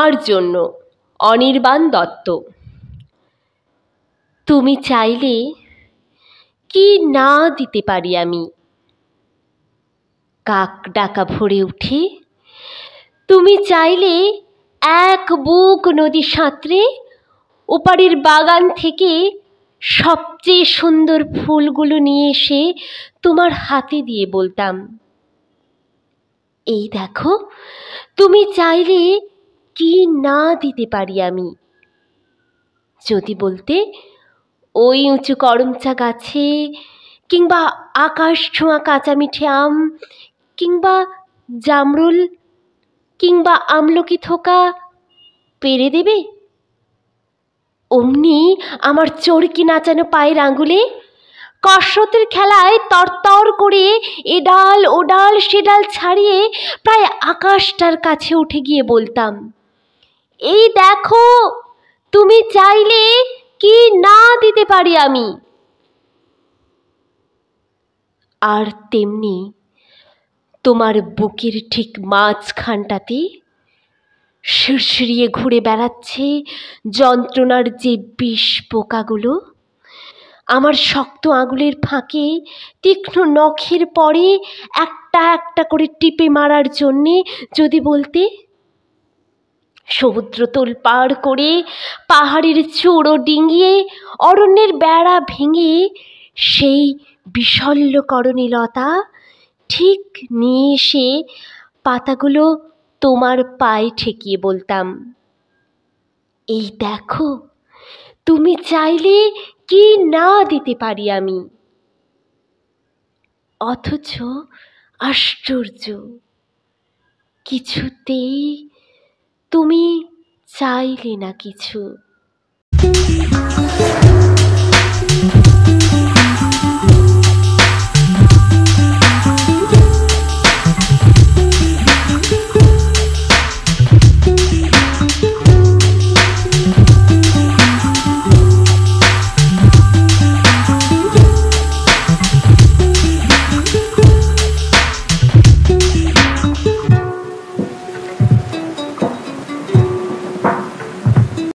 তোমার জন্য। অনির্বাণ দত্ত। তুমি চাইলে কি না দিতে পারি আমি। কাক ডাকা ভরে উঠে তুমি চাইলে এক বুক নদী সাঁতরে ওপারের বাগান থেকে সবচেয়ে সুন্দর ফুলগুলো নিয়ে এসে তোমার হাতে দিয়ে বলতাম, এই দেখো, তুমি চাইলে কি না দিতে পারি আমি। যদি বলতে, ওই উঁচু করমচা গাছে, কিংবা আকাশ ছোঁয়া কাঁচা মিঠে আম, কিংবা জামরুল, কিংবা আমলকি থোকা পেরে দেবে। অমনি আমার চরকি নাচানো পায়ের আঙুলে কসরতের খেলায় তরতর করে এ ডাল ও ডাল সে ডাল ছাড়িয়ে প্রায় আকাশটার কাছে উঠে গিয়ে বলতাম, এই দেখো, তুমি চাইলে কি না দিতে পারি আমি। আর তেমনি তোমার বুকের ঠিক মাঝখানটাতে শিরশিরিয়ে ঘুরে বেড়াচ্ছে যন্ত্রণার যে বিষ পোকাগুলো। আমার শক্ত আঙুলের ফাঁকে তীক্ষ্ণ নখের পরে একটা একটা করে টিপে মারার জন্যে যদি বলতে, সমুদ্রতল পার করে পাহাড়ের চূড়ো ডিঙিয়ে অরণ্যের বেড়া ভেঙে সেই বিশল্যকরণী লতা ঠিক নিয়ে এসে পাতাগুলো তোমার পায়ে ঠেকিয়ে বলতাম, এই দেখো, তুমি চাইলে কি না দিতে পারি আমি। অথচ আশ্চর্য, কিছুতেই তুমি চাইলে না কিছু।